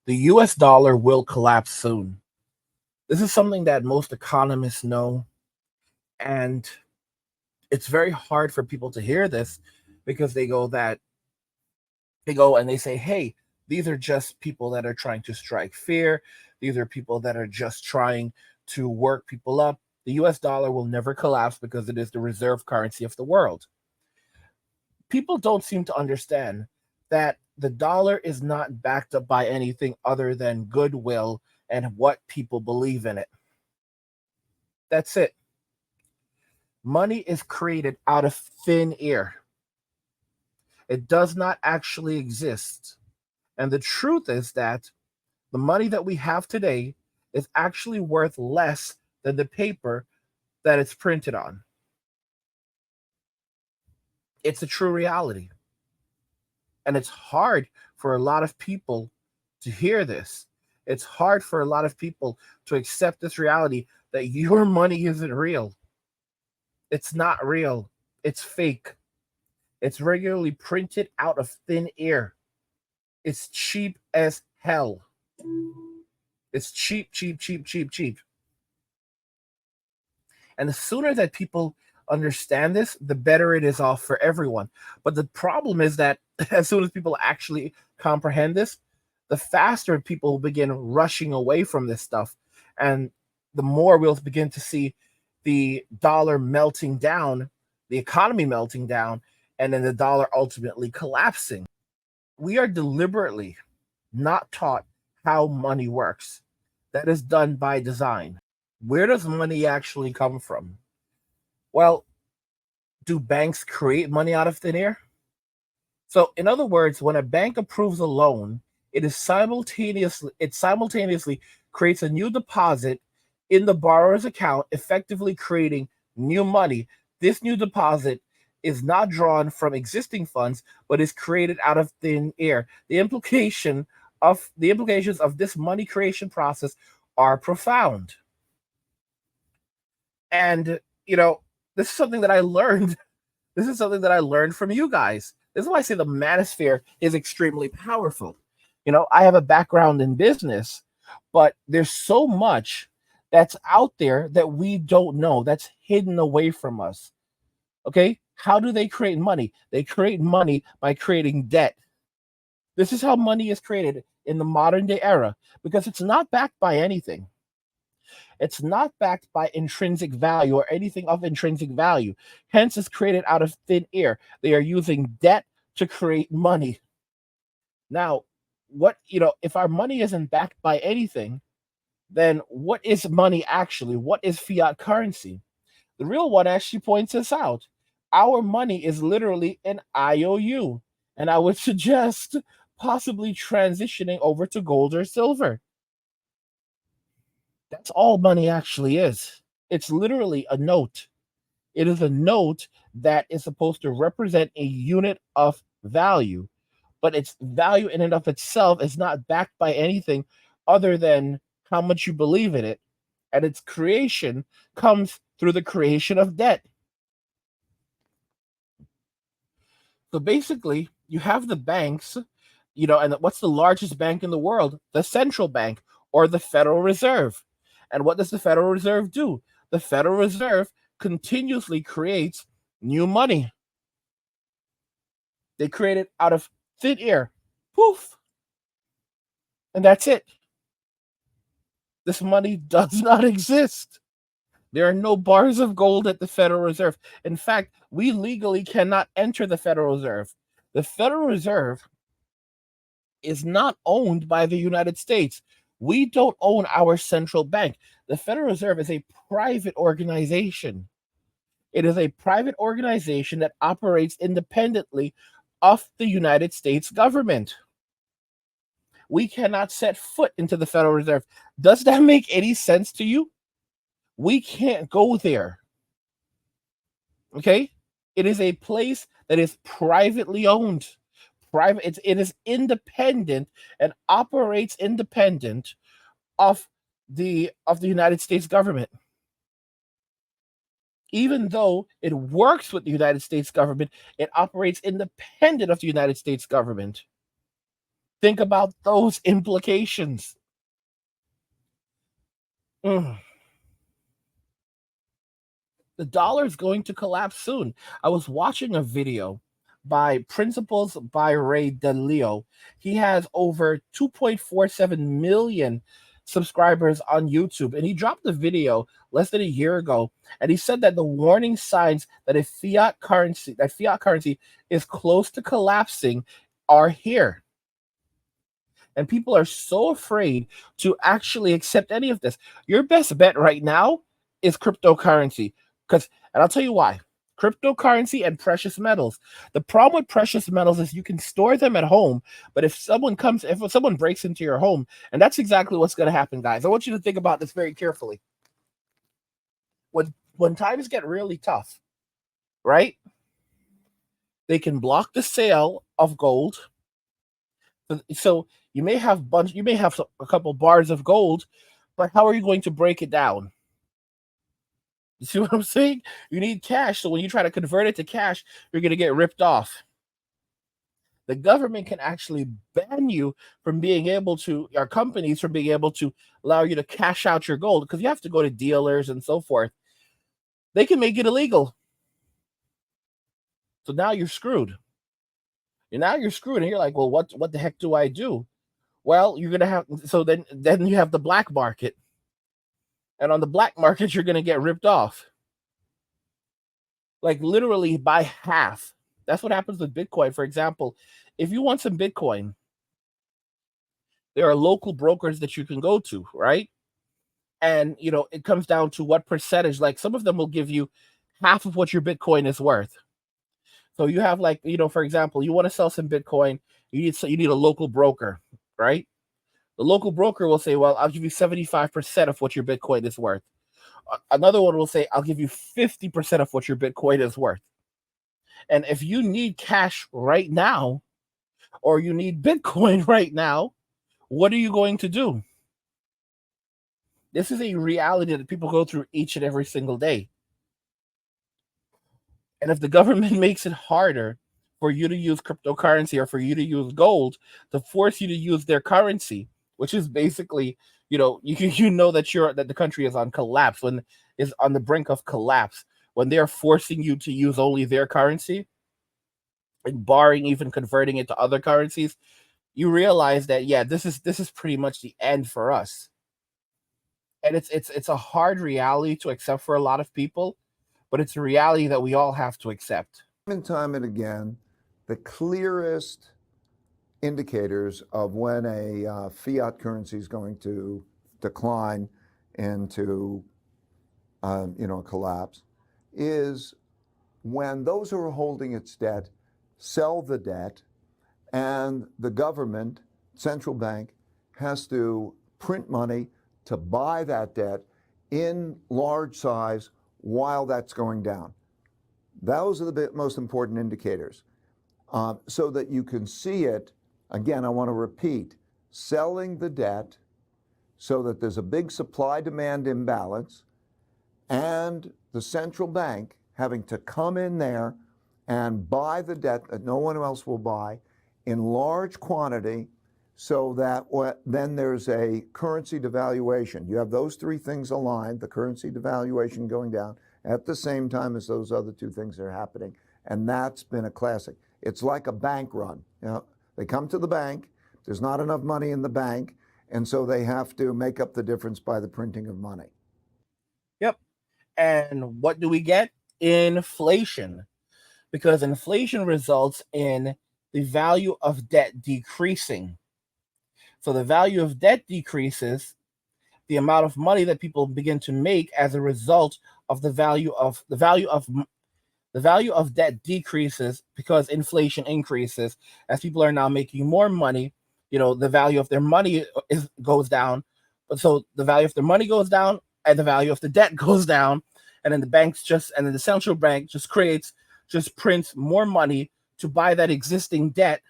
The US dollar will collapse soon. This is something that most economists know, and it's very hard for people to hear this because they go and they say, "Hey, these are just people that are trying to strike fear. These are people that are just trying to work people up. The US dollar will never collapse because it is the reserve currency of the world." People don't seem to understand that the dollar is not backed up by anything other than goodwill and what people believe in it. That's it. Money is created out of thin air. It does not actually exist. And the truth is that the money that we have today is actually worth less than the paper that it's printed on. It's a true reality. And it's hard for a lot of people to hear this. It's hard for a lot of people to accept this reality that your money isn't real. It's not real. It's fake. It's regularly printed out of thin air. It's cheap as hell. It's cheap, cheap, cheap, cheap, cheap. And the sooner that people understand this, the better it is off for everyone. But the problem is that as soon as people actually comprehend this, the faster people begin rushing away from this stuff. And the more we'll begin to see the dollar melting down, the economy melting down, and then the dollar ultimately collapsing. We are deliberately not taught how money works. That is done by design. Where does money actually come from? Well, do banks create money out of thin air? So, in other words, when a bank approves a loan, it simultaneously creates a new deposit in the borrower's account, effectively creating new money. This new deposit is not drawn from existing funds, but is created out of thin air. The implications of this money creation process are profound. And this is something that I learned. This is something that I learned from you guys. This is why I say the manosphere is extremely powerful. I have a background in business, but there's so much that's out there that we don't know, that's hidden away from us. Okay? How do they create money? They create money by creating debt. This is how money is created in the modern day era because it's not backed by anything. It's not backed by intrinsic value or anything of intrinsic value. Hence, it's created out of thin air. They are using debt to create money. Now, if our money isn't backed by anything, then what is money actually? What is fiat currency? The real one actually points this out. Our money is literally an IOU. And I would suggest possibly transitioning over to gold or silver. That's all money actually is. It's literally a note. It is a note that is supposed to represent a unit of value, but its value in and of itself is not backed by anything other than how much you believe in it. And its creation comes through the creation of debt. So basically, you have the banks, and what's the largest bank in the world? The central bank or the Federal Reserve. And what does the Federal Reserve do? The Federal Reserve continuously creates new money. They create it out of thin air. Poof. And that's it. This money does not exist. There are no bars of gold at the Federal Reserve. In fact, we legally cannot enter the Federal Reserve. The Federal Reserve is not owned by the United States. We don't own our central bank. The Federal Reserve is a private organization. It is a private organization that operates independently of the United States government. We cannot set foot into the Federal Reserve. Does that make any sense to you? We can't go there. Okay? It is a place that is privately owned. It is independent and operates independent of the United States government. Even though it works with the United States government, it operates independent of the United States government. Think about those implications. Mm. The dollar is going to collapse soon. I was watching a video by Principles by Ray DeLeo. He has over 2.47 million subscribers on YouTube, and he dropped the video less than a year ago. And he said that the warning signs that fiat currency is close to collapsing are here. And people are so afraid to actually accept any of this. Your best bet right now is cryptocurrency. And I'll tell you why. Cryptocurrency and precious metals. The problem with precious metals is you can store them at home, but if someone breaks into your home, and that's exactly what's going to happen, guys. I want you to think about this very carefully. When times get really tough, right? They can block the sale of gold. So you may have a couple bars of gold, but how are you going to break it down? You see what I'm saying? You need cash, so when you try to convert it to cash, you're going to get ripped off. The government can actually ban you from being able to, our companies from being able to allow you to cash out your gold because you have to go to dealers and so forth. They can make it illegal. So now you're screwed. You're screwed, and you're like, well, what the heck do I do? Well, you're gonna have then you have the black market, and on the black market, you're gonna get ripped off, like literally by half. That's what happens with Bitcoin. For example, if you want some Bitcoin, there are local brokers that you can go to, right? And it comes down to what percentage. Like some of them will give you half of what your Bitcoin is worth. So you have for example, you want to sell some Bitcoin, you need a local broker, right? The local broker will say, well, I'll give you 75% of what your Bitcoin is worth. Another one will say, I'll give you 50% of what your Bitcoin is worth. And if you need cash right now, or you need Bitcoin right now, what are you going to do? This is a reality that people go through each and every single day. And if the government makes it harder for you to use cryptocurrency or for you to use gold to force you to use their currency, which is basically, you know that the country is on collapse, when is on the brink of collapse, when they're forcing you to use only their currency and barring even converting it to other currencies, you realize that this is pretty much the end for us. And it's a hard reality to accept for a lot of people, but it's a reality that we all have to accept. Time and again, the clearest indicators of when a fiat currency is going to decline into collapse is when those who are holding its debt sell the debt, and the government, central bank, has to print money to buy that debt in large size while that's going down. Those are the most important indicators. So that you can see it, again, I want to repeat, selling the debt so that there's a big supply-demand imbalance, and the central bank having to come in there and buy the debt that no one else will buy in large quantity, so that then there's a currency devaluation. You have those three things aligned, the currency devaluation going down at the same time as those other two things are happening. And that's been a classic. It's like a bank run. They come to the bank, there's not enough money in the bank, and so they have to make up the difference by the printing of money. Yep. And what do we get? Inflation. Because inflation results in the value of debt decreasing. So the value of debt decreases, the amount of money that people begin to make as a result of the value of debt decreases because inflation increases. As people are now making more money, the value of their money goes down. But so the value of their money goes down and the value of the debt goes down. And then the central bank just prints more money to buy that existing debt.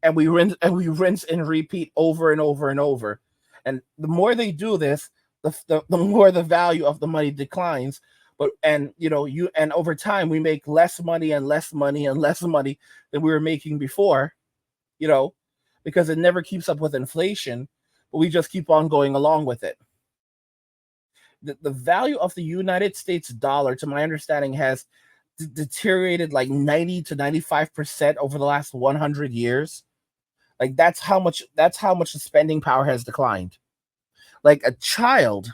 And we rinse and repeat over and over and over. And the more they do this, the more the value of the money declines. And over time we make less money and less money and less money than we were making before, because it never keeps up with inflation, but we just keep on going along with it. The value of the United States dollar, to my understanding, has deteriorated like 90 to 95% over the last 100 years. Like that's how much the spending power has declined. Like a child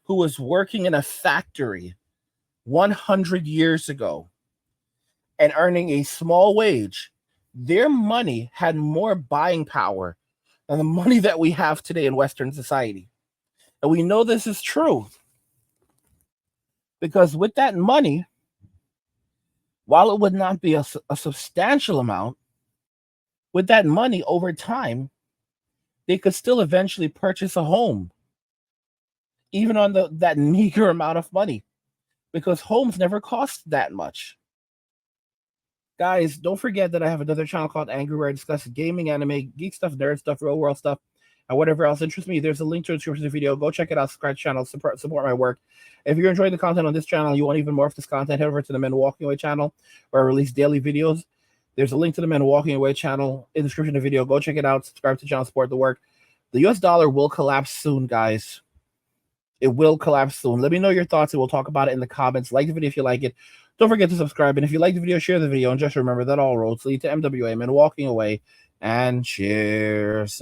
who was working in a factory 100 years ago and earning a small wage, their money had more buying power than the money that we have today in Western society. And we know this is true because with that money, while it would not be a substantial amount, with that money over time, they could still eventually purchase a home, even on that meager amount of money, because homes never cost that much. Guys, don't forget that I have another channel called Angry where I discuss gaming, anime, geek stuff, nerd stuff, real world stuff, and whatever else interests me. There's a link to the description of the video. Go check it out, subscribe to the channel, support my work. If you're enjoying the content on this channel, you want even more of this content, head over to the Men Walking Away channel where I release daily videos. There's a link to the Men Walking Away channel in the description of the video. Go check it out, subscribe to the channel, support the work. The US dollar will collapse soon, guys. It will collapse soon. Let me know your thoughts and we'll talk about it in the comments. Like the video if you like it. Don't forget to subscribe. And if you like the video, share the video. And just remember that all roads lead to MWA, Men Walking Away. And cheers.